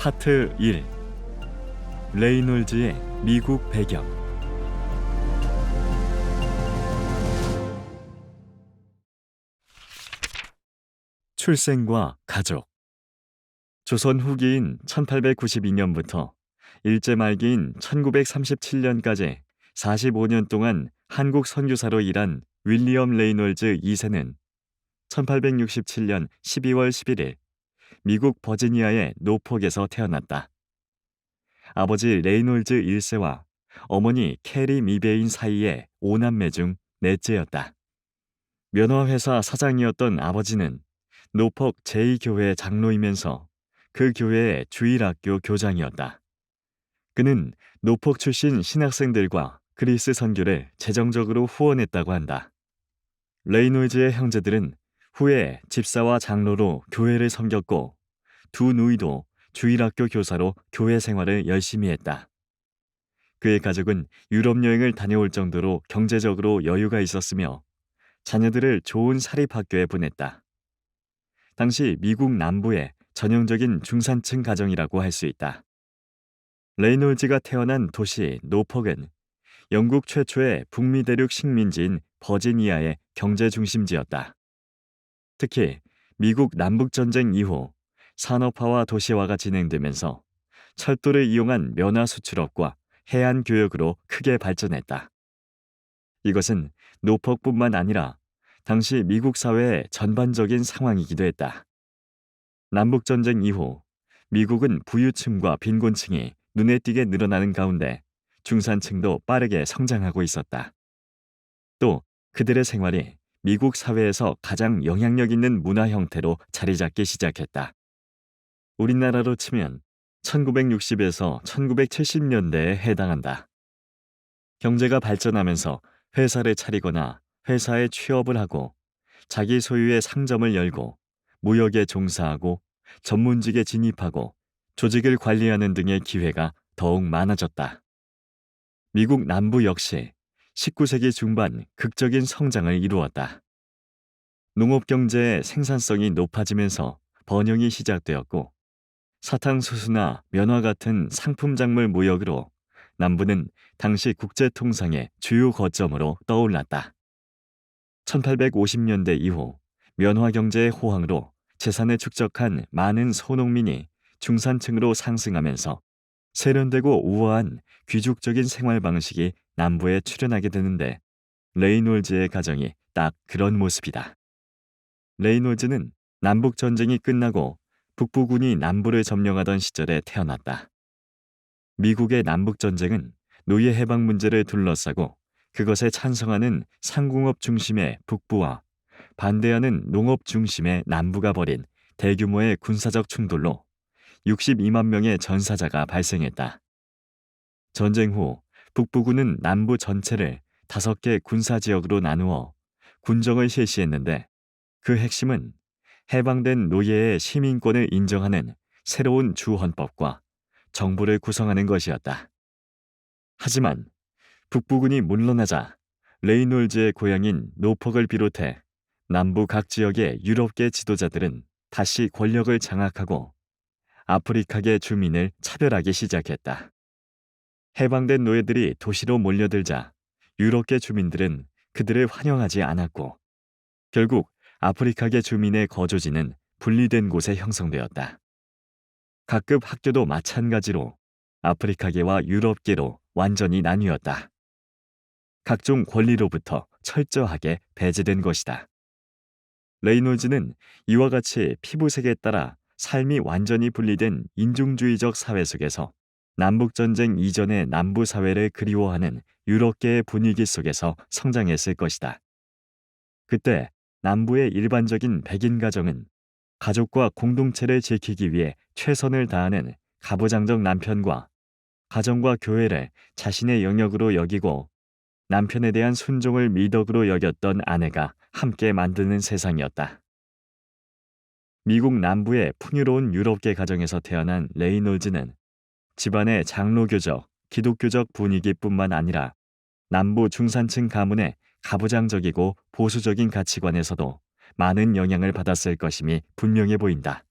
파트 1. 레이놀즈의 미국 배경. 출생과 가족. 조선 후기인 1892년부터 일제 말기인 1937년까지 45년 동안 한국 선교사로 일한 윌리엄 레이놀즈 2세는 1867년 12월 11일 미국 버지니아의 노폭에서 태어났다. 아버지 레이놀즈 1세와 어머니 캐리 미베인 사이의 5남매 중 넷째였다. 면화회사 사장이었던 아버지는 노폭 제2교회 장로이면서 그 교회의 주일학교 교장이었다. 그는 노폭 출신 신학생들과 그리스 선교를 재정적으로 후원했다고 한다. 레이놀즈의 형제들은 후에 집사와 장로로 교회를 섬겼고 두 누이도 주일학교 교사로 교회 생활을 열심히 했다. 그의 가족은 유럽 여행을 다녀올 정도로 경제적으로 여유가 있었으며 자녀들을 좋은 사립학교에 보냈다. 당시 미국 남부의 전형적인 중산층 가정이라고 할 수 있다. 레이놀즈가 태어난 도시 노폭은 영국 최초의 북미 대륙 식민지인 버지니아의 경제 중심지였다. 특히 미국 남북전쟁 이후 산업화와 도시화가 진행되면서 철도를 이용한 면화 수출업과 해안 교역으로 크게 발전했다. 이것은 노폭뿐만 아니라 당시 미국 사회의 전반적인 상황이기도 했다. 남북전쟁 이후 미국은 부유층과 빈곤층이 눈에 띄게 늘어나는 가운데 중산층도 빠르게 성장하고 있었다. 또 그들의 생활이 미국 사회에서 가장 영향력 있는 문화 형태로 자리 잡기 시작했다. 우리나라로 치면 1960에서 1970년대에 해당한다. 경제가 발전하면서 회사를 차리거나 회사에 취업을 하고 자기 소유의 상점을 열고 무역에 종사하고 전문직에 진입하고 조직을 관리하는 등의 기회가 더욱 많아졌다. 미국 남부 역시 19세기 중반 극적인 성장을 이루었다. 농업 경제의 생산성이 높아지면서 번영이 시작되었고 사탕수수나 면화 같은 상품 작물 무역으로 남부는 당시 국제 통상의 주요 거점으로 떠올랐다. 1850년대 이후 면화 경제의 호황으로 재산을 축적한 많은 소농민이 중산층으로 상승하면서 세련되고 우아한 귀족적인 생활 방식이 남부에 출현하게 되는데 레이놀즈의 가정이 딱 그런 모습이다. 레이놀즈는 남북 전쟁이 끝나고 북부군이 남부를 점령하던 시절에 태어났다. 미국의 남북 전쟁은 노예 해방 문제를 둘러싸고 그것에 찬성하는 상공업 중심의 북부와 반대하는 농업 중심의 남부가 벌인 대규모의 군사적 충돌로 62만 명의 전사자가 발생했다. 전쟁 후 북부군은 남부 전체를 5개 군사지역으로 나누어 군정을 실시했는데 그 핵심은 해방된 노예의 시민권을 인정하는 새로운 주헌법과 정부를 구성하는 것이었다. 하지만 북부군이 물러나자 레이놀즈의 고향인 노폭을 비롯해 남부 각 지역의 유럽계 지도자들은 다시 권력을 장악하고 아프리카계 주민을 차별하기 시작했다. 해방된 노예들이 도시로 몰려들자 유럽계 주민들은 그들을 환영하지 않았고 결국 아프리카계 주민의 거주지는 분리된 곳에 형성되었다. 각급 학교도 마찬가지로 아프리카계와 유럽계로 완전히 나뉘었다. 각종 권리로부터 철저하게 배제된 것이다. 레이놀즈는 이와 같이 피부색에 따라 삶이 완전히 분리된 인종주의적 사회 속에서 남북전쟁 이전의 남부 사회를 그리워하는 유럽계의 분위기 속에서 성장했을 것이다. 그때 남부의 일반적인 백인 가정은 가족과 공동체를 지키기 위해 최선을 다하는 가부장적 남편과 가정과 교회를 자신의 영역으로 여기고 남편에 대한 순종을 미덕으로 여겼던 아내가 함께 만드는 세상이었다. 미국 남부의 풍요로운 유럽계 가정에서 태어난 레이놀즈는 집안의 장로교적, 기독교적 분위기뿐만 아니라 남부 중산층 가문의 가부장적이고 보수적인 가치관에서도 많은 영향을 받았을 것임이 분명해 보인다.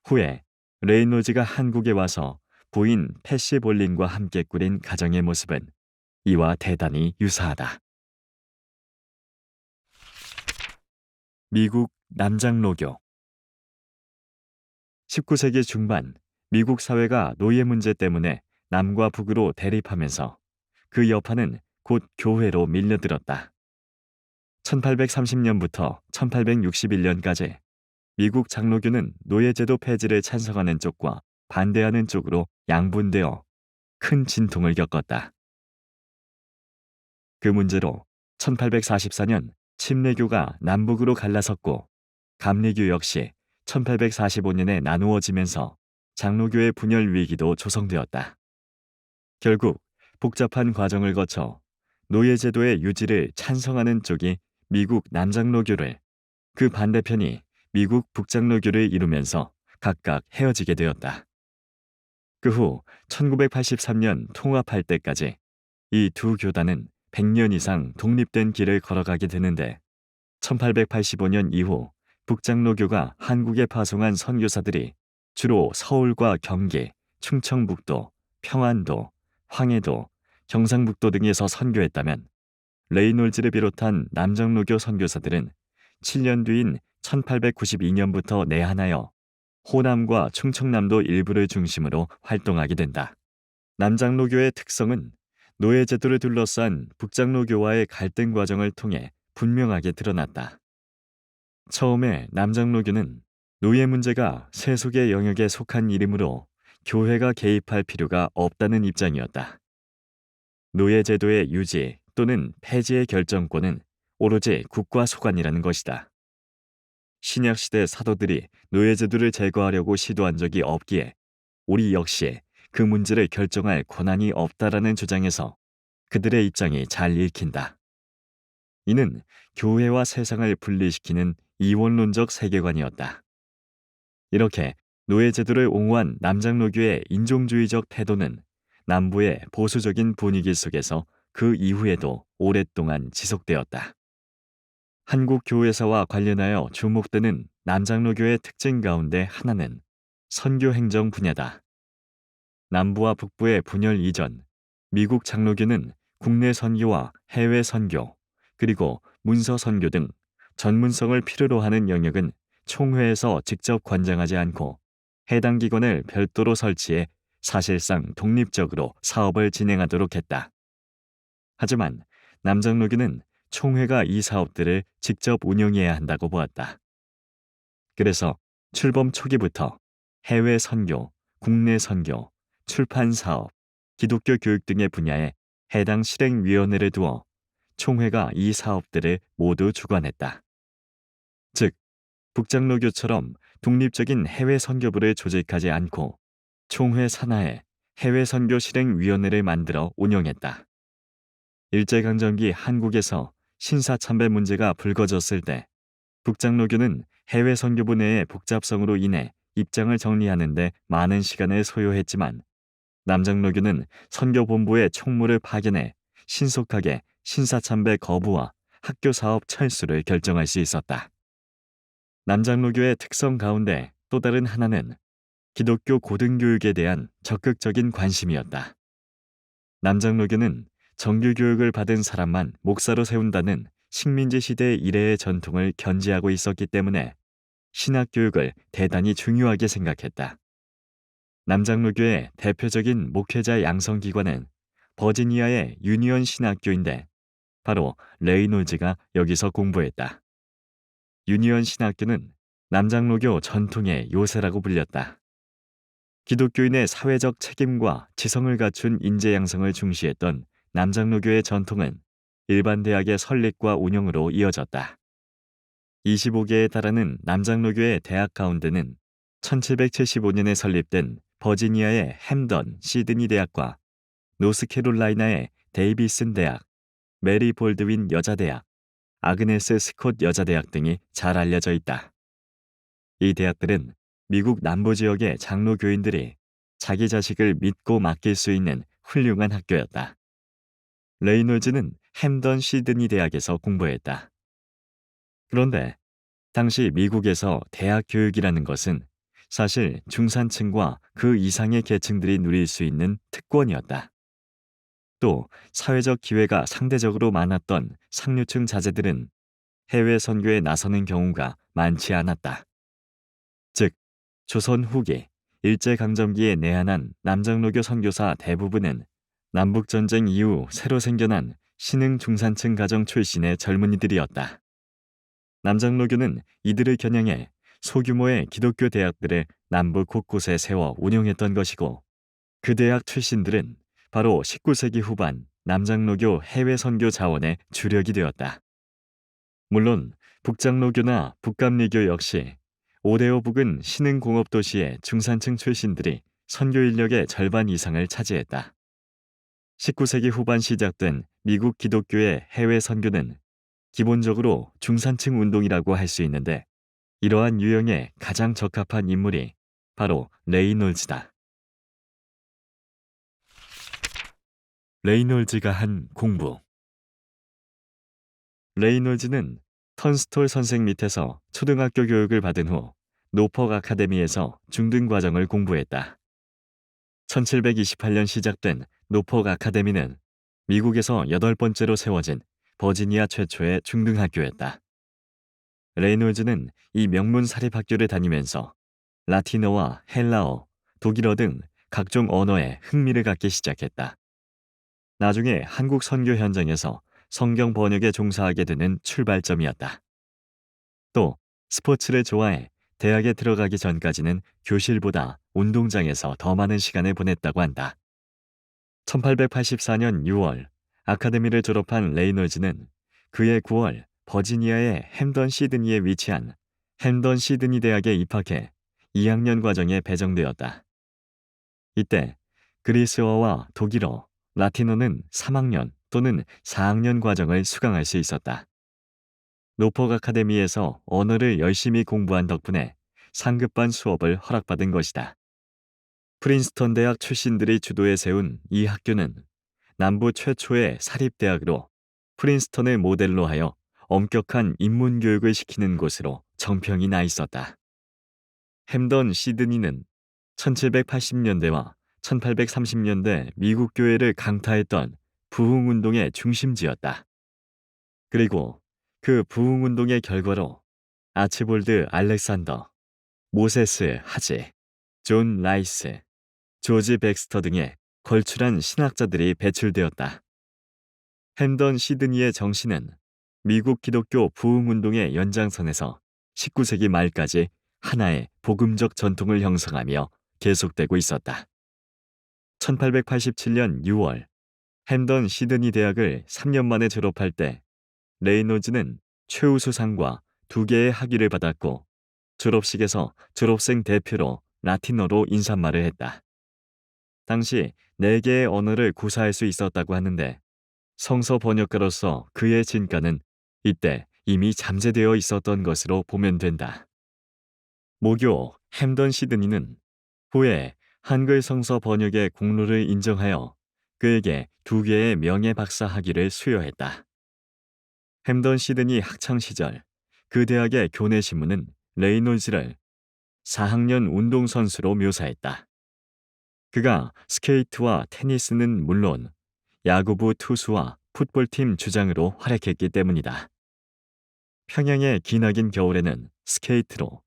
후에 레이놀즈가 한국에 와서 부인 패시 볼린과 함께 꾸린 가정의 모습은 이와 대단히 유사하다. 미국 남장로교. 19세기 중반 미국 사회가 노예 문제 때문에 남과 북으로 대립하면서 그 여파는 곧 교회로 밀려들었다. 1830년부터 1861년까지 미국 장로교는 노예제도 폐지를 찬성하는 쪽과 반대하는 쪽으로 양분되어 큰 진통을 겪었다. 그 문제로 1844년 침례교가 남북으로 갈라섰고 감리교 역시 1845년에 나누어지면서 장로교의 분열 위기도 조성되었다. 결국 복잡한 과정을 거쳐 노예제도의 유지를 찬성하는 쪽이 미국 남장로교를, 그 반대편이 미국 북장로교를 이루면서 각각 헤어지게 되었다. 그 후 1983년 통합할 때까지 이 두 교단은 100년 이상 독립된 길을 걸어가게 되는데 1885년 이후 북장로교가 한국에 파송한 선교사들이 주로 서울과 경기, 충청북도, 평안도, 황해도, 경상북도 등에서 선교했다면 레이놀즈를 비롯한 남장로교 선교사들은 7년 뒤인 1892년부터 내한하여 호남과 충청남도 일부를 중심으로 활동하게 된다. 남장로교의 특성은 노예제도를 둘러싼 북장로교와의 갈등 과정을 통해 분명하게 드러났다. 처음에 남장로교는 노예 문제가 세속의 영역에 속한 일이므로 교회가 개입할 필요가 없다는 입장이었다. 노예제도의 유지 또는 폐지의 결정권은 오로지 국가 소관이라는 것이다. 신약시대 사도들이 노예제도를 제거하려고 시도한 적이 없기에 우리 역시 그 문제를 결정할 권한이 없다라는 주장에서 그들의 입장이 잘 읽힌다. 이는 교회와 세상을 분리시키는 이원론적 세계관이었다. 이렇게 노예제도를 옹호한 남장로교의 인종주의적 태도는 남부의 보수적인 분위기 속에서 그 이후에도 오랫동안 지속되었다. 한국 교회사와 관련하여 주목되는 남장로교의 특징 가운데 하나는 선교 행정 분야다. 남부와 북부의 분열 이전, 미국 장로교는 국내 선교와 해외 선교, 그리고 문서 선교 등 전문성을 필요로 하는 영역은 총회에서 직접 관장하지 않고 해당 기관을 별도로 설치해 사실상 독립적으로 사업을 진행하도록 했다. 하지만 남장로교는 총회가 이 사업들을 직접 운영해야 한다고 보았다. 그래서 출범 초기부터 해외 선교, 국내 선교, 출판 사업, 기독교 교육 등의 분야에 해당 실행위원회를 두어 총회가 이 사업들을 모두 주관했다. 즉, 북장로교처럼 독립적인 해외 선교부를 조직하지 않고 총회 산하에 해외 선교 실행위원회를 만들어 운영했다. 일제강점기 한국에서 신사참배 문제가 불거졌을 때 북장로교는 해외 선교부 내의 복잡성으로 인해 입장을 정리하는 데 많은 시간을 소요했지만 남장로교는 선교본부의 총무를 파견해 신속하게 신사참배 거부와 학교 사업 철수를 결정할 수 있었다. 남장로교의 특성 가운데 또 다른 하나는 기독교 고등교육에 대한 적극적인 관심이었다. 남장로교는 정규교육을 받은 사람만 목사로 세운다는 식민지 시대 이래의 전통을 견지하고 있었기 때문에 신학교육을 대단히 중요하게 생각했다. 남장로교의 대표적인 목회자 양성기관은 버지니아의 유니언 신학교인데 바로 레이놀즈가 여기서 공부했다. 유니언 신학교는 남장로교 전통의 요새라고 불렸다. 기독교인의 사회적 책임과 지성을 갖춘 인재 양성을 중시했던 남장로교의 전통은 일반 대학의 설립과 운영으로 이어졌다. 25개에 달하는 남장로교의 대학 가운데는 1775년에 설립된 버지니아의 햄던 시드니 대학과 노스캐롤라이나의 데이비슨 대학, 메리 볼드윈 여자대학, 아그네스 스콧 여자대학 등이 잘 알려져 있다. 이 대학들은 미국 남부 지역의 장로 교인들이 자기 자식을 믿고 맡길 수 있는 훌륭한 학교였다. 레이놀즈는 햄던 시드니 대학에서 공부했다. 그런데 당시 미국에서 대학 교육이라는 것은 사실 중산층과 그 이상의 계층들이 누릴 수 있는 특권이었다. 또 사회적 기회가 상대적으로 많았던 상류층 자제들은 해외 선교에 나서는 경우가 많지 않았다. 즉, 조선 후기 일제강점기에 내한한 남장로교 선교사 대부분은 남북전쟁 이후 새로 생겨난 신흥 중산층 가정 출신의 젊은이들이었다. 남장로교는 이들을 겨냥해 소규모의 기독교 대학들을 남북 곳곳에 세워 운영했던 것이고, 그 대학 출신들은 바로 19세기 후반 남장로교 해외 선교 자원의 주력이 되었다. 물론 북장로교나 북감리교 역시 오대오 북은 신흥 공업 도시의 중산층 출신들이 선교 인력의 절반 이상을 차지했다. 19세기 후반 시작된 미국 기독교의 해외 선교는 기본적으로 중산층 운동이라고 할 수 있는데, 이러한 유형에 가장 적합한 인물이 바로 레이놀즈다. 레이놀즈가 한 공부. 레이놀즈는 턴스톨 선생 밑에서 초등학교 교육을 받은 후 노퍽 아카데미에서 중등 과정을 공부했다. 1728년 시작된 노폭 아카데미는 미국에서 8번째로 세워진 버지니아 최초의 중등학교였다. 레이놀즈는 이 명문 사립학교를 다니면서 라틴어와 헬라어, 독일어 등 각종 언어에 흥미를 갖기 시작했다. 나중에 한국 선교 현장에서 성경 번역에 종사하게 되는 출발점이었다. 또 스포츠를 좋아해 대학에 들어가기 전까지는 교실보다 운동장에서 더 많은 시간을 보냈다고 한다. 1884년 6월 아카데미를 졸업한 레이놀즈는 그해 9월 버지니아의 햄던 시드니에 위치한 햄던 시드니 대학에 입학해 2학년 과정에 배정되었다. 이때 그리스어와 독일어, 라틴어는 3학년 또는 4학년 과정을 수강할 수 있었다. 노폭 아카데미에서 언어를 열심히 공부한 덕분에 상급반 수업을 허락받은 것이다. 프린스턴 대학 출신들이 주도해 세운 이 학교는 남부 최초의 사립대학으로 프린스턴을 모델로 하여 엄격한 인문교육을 시키는 곳으로 정평이 나 있었다. 햄던 시드니는 1780년대와 1830년대 미국 교회를 강타했던 부흥운동의 중심지였다. 그리고 그 부흥운동의 결과로 아치볼드 알렉산더, 모세스 하지, 존 라이스, 조지 백스터 등의 걸출한 신학자들이 배출되었다. 햄던 시드니의 정신은 미국 기독교 부흥운동의 연장선에서 19세기 말까지 하나의 복음적 전통을 형성하며 계속되고 있었다. 1887년 6월 햄던 시드니 대학을 3년 만에 졸업할 때 레이놀즈는 최우수상과 2개의 학위를 받았고, 졸업식에서 졸업생 대표로 라틴어로 인사말을 했다. 당시 4개의 언어를 구사할 수 있었다고 하는데, 성서 번역가로서 그의 진가는 이때 이미 잠재되어 있었던 것으로 보면 된다. 모교 햄던 시드니는 후에 한글 성서 번역의 공로를 인정하여 그에게 2개의 명예 박사 학위를 수여했다. 햄던 시드니 학창 시절 그 대학의 교내 신문은 레이놀즈를 4학년 운동선수로 묘사했다. 그가 스케이트와 테니스는 물론 야구부 투수와 풋볼팀 주장으로 활약했기 때문이다. 평양의 기나긴 겨울에는 스케이트로,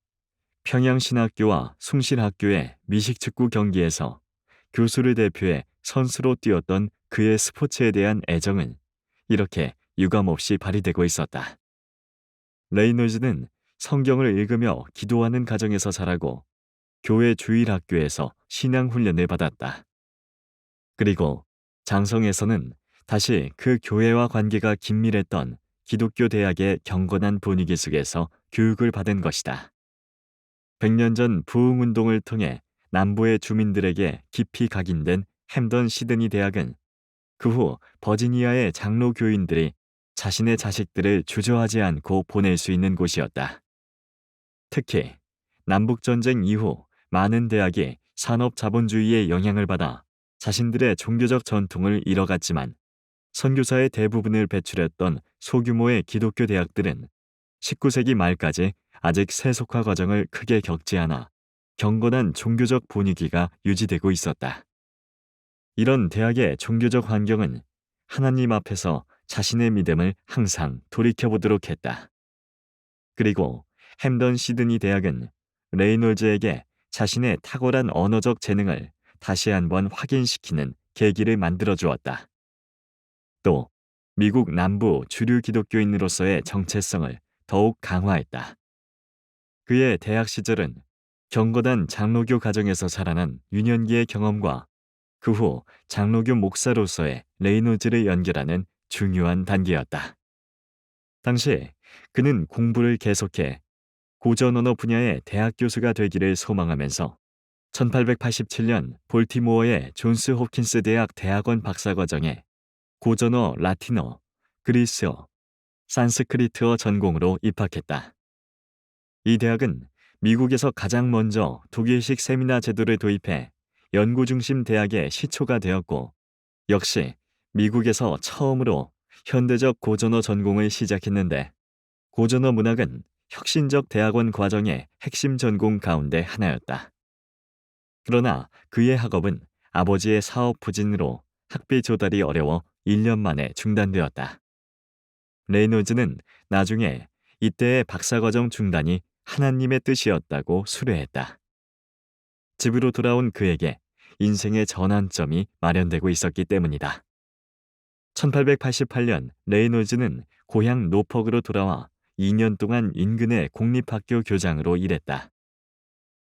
평양신학교와 숭실학교의 미식축구 경기에서 교수를 대표해 선수로 뛰었던 그의 스포츠에 대한 애정은 이렇게 유감없이 발휘되고 있었다. 레이놀즈는 성경을 읽으며 기도하는 가정에서 자라고 교회 주일학교에서 신앙훈련을 받았다. 그리고 장성에서는 다시 그 교회와 관계가 긴밀했던 기독교 대학의 경건한 분위기 속에서 교육을 받은 것이다. 100년 전 부흥운동을 통해 남부의 주민들에게 깊이 각인된 햄던 시드니 대학은 그 후 버지니아의 장로 교인들이 자신의 자식들을 주저하지 않고 보낼 수 있는 곳이었다. 특히 남북전쟁 이후 많은 대학이 산업자본주의의 영향을 받아 자신들의 종교적 전통을 잃어갔지만, 선교사의 대부분을 배출했던 소규모의 기독교 대학들은 19세기 말까지 아직 세속화 과정을 크게 겪지 않아 경건한 종교적 분위기가 유지되고 있었다. 이런 대학의 종교적 환경은 하나님 앞에서 자신의 믿음을 항상 돌이켜보도록 했다. 그리고 햄던 시드니 대학은 레이놀즈에게 자신의 탁월한 언어적 재능을 다시 한번 확인시키는 계기를 만들어 주었다. 또 미국 남부 주류 기독교인으로서의 정체성을 더욱 강화했다. 그의 대학 시절은 경건한 장로교 가정에서 자라난 유년기의 경험과 그 후 장로교 목사로서의 레이놀즈를 연결하는 중요한 단계였다. 당시 그는 공부를 계속해 고전 언어 분야의 대학 교수가 되기를 소망하면서 1887년 볼티모어의 존스 홉킨스 대학 대학원 박사과정에 고전어 라틴어, 그리스어, 산스크리트어 전공으로 입학했다. 이 대학은 미국에서 가장 먼저 독일식 세미나 제도를 도입해 연구 중심 대학의 시초가 되었고, 역시 미국에서 처음으로 현대적 고전어 전공을 시작했는데, 고전어 문학은 혁신적 대학원 과정의 핵심 전공 가운데 하나였다. 그러나 그의 학업은 아버지의 사업 부진으로 학비 조달이 어려워 1년 만에 중단되었다. 레이놀즈는 나중에 이때의 박사과정 중단이 하나님의 뜻이었다고 수료했다. 집으로 돌아온 그에게 인생의 전환점이 마련되고 있었기 때문이다. 1888년 레이놀즈는 고향 노퍽으로 돌아와 2년 동안 인근의 공립학교 교장으로 일했다.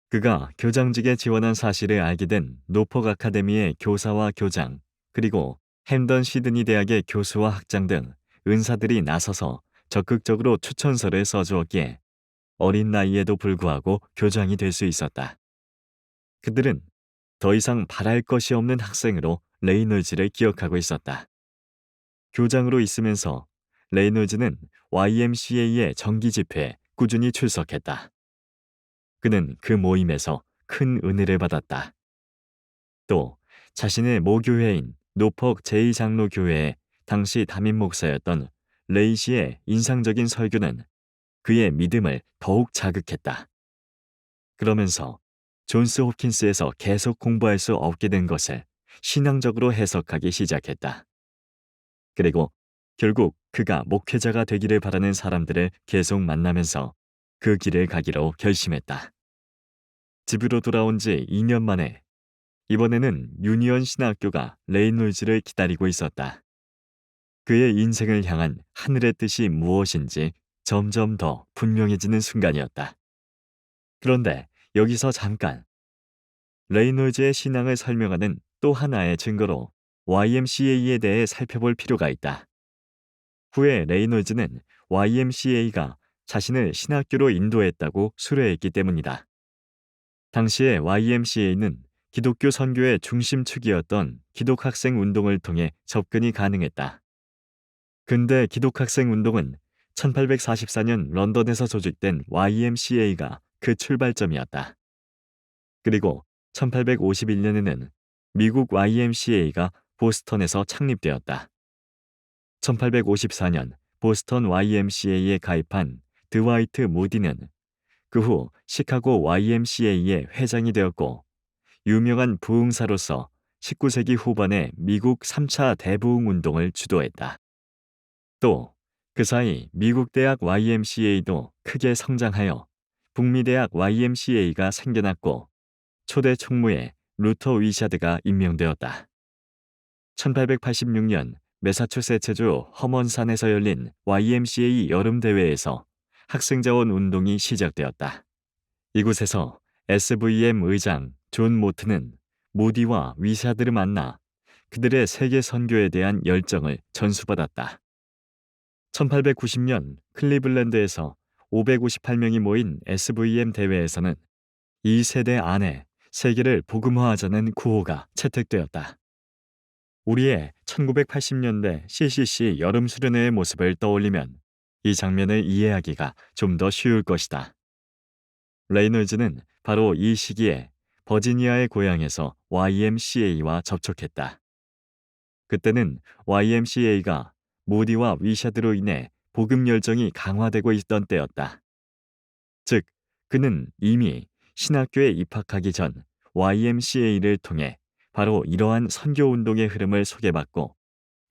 그가 교장직에 지원한 사실을 알게 된 노퍽 아카데미의 교사와 교장, 그리고 햄던 시드니 대학의 교수와 학장 등 은사들이 나서서 적극적으로 추천서를 써주었기에 어린 나이에도 불구하고 교장이 될 수 있었다. 그들은 더 이상 바랄 것이 없는 학생으로 레이놀즈를 기억하고 있었다. 교장으로 있으면서 레이놀즈는 YMCA의 정기 집회에 꾸준히 출석했다. 그는 그 모임에서 큰 은혜를 받았다. 또 자신의 모교회인 노퍽 제2장로교회의 당시 담임 목사였던 레이시의 인상적인 설교는 그의 믿음을 더욱 자극했다. 그러면서 존스 홉킨스에서 계속 공부할 수 없게 된 것을 신앙적으로 해석하기 시작했다. 그리고 결국 그가 목회자가 되기를 바라는 사람들을 계속 만나면서 그 길을 가기로 결심했다. 집으로 돌아온 지 2년 만에 이번에는 유니언 신학교가 레이놀즈를 기다리고 있었다. 그의 인생을 향한 하늘의 뜻이 무엇인지 점점 더 분명해지는 순간이었다. 그런데 여기서 잠깐, 레이놀즈의 신앙을 설명하는 또 하나의 증거로 YMCA에 대해 살펴볼 필요가 있다. 후에 레이놀즈는 YMCA가 자신을 신학교로 인도했다고 수료했기 때문이다. 당시의 YMCA는 기독교 선교의 중심축이었던 기독학생 운동을 통해 접근이 가능했다. 근대 기독학생 운동은 1844년 런던에서 조직된 YMCA가 그 출발점이었다. 그리고 1851년에는 미국 YMCA가 보스턴에서 창립되었다. 1854년 보스턴 YMCA에 가입한 드와이트 무디는 그 후 시카고 YMCA의 회장이 되었고, 유명한 부흥사로서 19세기 후반에 미국 3차 대부흥 운동을 주도했다. 또 그 사이 미국 대학 YMCA도 크게 성장하여 북미 대학 YMCA가 생겨났고, 초대 총무에 루터 위샤드가 임명되었다. 1886년 매사추세츠주 허먼산에서 열린 YMCA 여름대회에서 학생자원 운동이 시작되었다. 이곳에서 SVM 의장 존 모트는 모디와 위샤드를 만나 그들의 세계 선교에 대한 열정을 전수받았다. 1890년 클리블랜드에서 558명이 모인 SVM 대회에서는 이 세대 안에 세계를 복음화하자는 구호가 채택되었다. 우리의 1980년대 CCC 여름 수련회의 모습을 떠올리면 이 장면을 이해하기가 좀 더 쉬울 것이다. 레이놀즈는 바로 이 시기에 버지니아의 고향에서 YMCA와 접촉했다. 그때는 YMCA가 모디와 위샤드로 인해 복음 열정이 강화되고 있던 때였다. 즉, 그는 이미 신학교에 입학하기 전 YMCA를 통해 바로 이러한 선교 운동의 흐름을 소개받고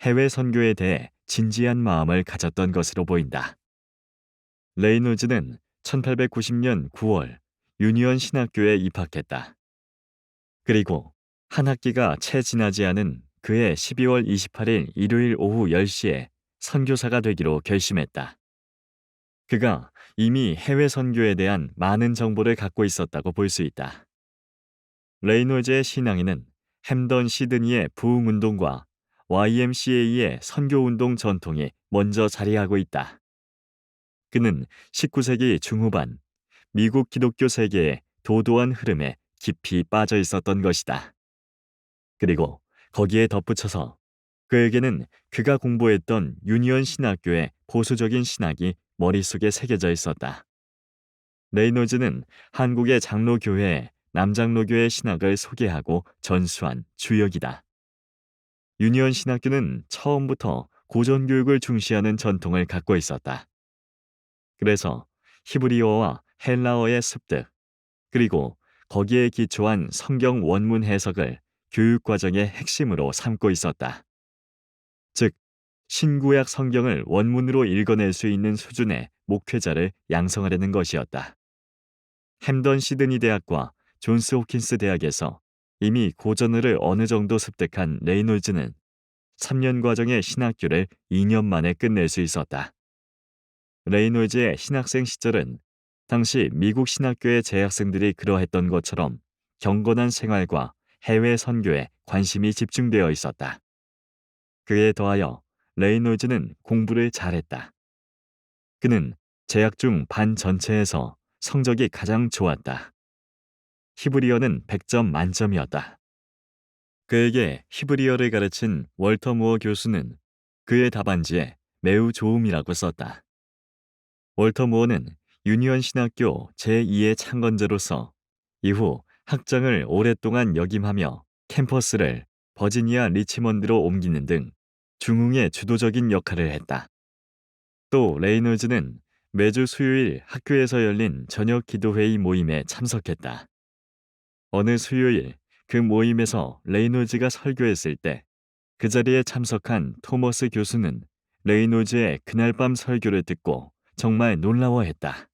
해외 선교에 대해 진지한 마음을 가졌던 것으로 보인다. 레이놀즈는 1890년 9월 유니언 신학교에 입학했다. 그리고 한 학기가 채 지나지 않은 그해 12월 28일 일요일 오후 10시에 선교사가 되기로 결심했다. 그가 이미 해외 선교에 대한 많은 정보를 갖고 있었다고 볼 수 있다. 레이놀즈의 신앙에는 햄던 시드니의 부흥운동과 YMCA의 선교운동 전통이 먼저 자리하고 있다. 그는 19세기 중후반 미국 기독교 세계의 도도한 흐름에 깊이 빠져 있었던 것이다. 그리고 거기에 덧붙여서 그에게는 그가 공부했던 유니언 신학교의 보수적인 신학이 머릿속에 새겨져 있었다. 레이놀즈는 한국의 장로교회에 남장로교의 신학을 소개하고 전수한 주역이다. 유니언 신학교는 처음부터 고전교육을 중시하는 전통을 갖고 있었다. 그래서 히브리어와 헬라어의 습득, 그리고 거기에 기초한 성경 원문 해석을 교육과정의 핵심으로 삼고 있었다. 즉, 신구약 성경을 원문으로 읽어낼 수 있는 수준의 목회자를 양성하려는 것이었다. 햄던 시드니 대학과 존스 호킨스 대학에서 이미 고전어를 어느 정도 습득한 레이놀즈는 3년 과정의 신학교를 2년 만에 끝낼 수 있었다. 레이놀즈의 신학생 시절은 당시 미국 신학교의 재학생들이 그러했던 것처럼 경건한 생활과 해외 선교에 관심이 집중되어 있었다. 그에 더하여 레이놀즈는 공부를 잘했다. 그는 재학 중 반 전체에서 성적이 가장 좋았다. 히브리어는 100점 만점이었다. 그에게 히브리어를 가르친 월터 무어 교수는 그의 답안지에 매우 좋음이라고 썼다. 월터 무어는 유니언 신학교 제2의 창건자로서 이후 학장을 오랫동안 역임하며 캠퍼스를 버지니아 리치먼드로 옮기는 등 중흥의 주도적인 역할을 했다. 또 레이놀즈는 매주 수요일 학교에서 열린 저녁 기도회의 모임에 참석했다. 어느 수요일 그 모임에서 레이놀즈가 설교했을 때 그 자리에 참석한 토머스 교수는 레이놀즈의 그날 밤 설교를 듣고 정말 놀라워했다.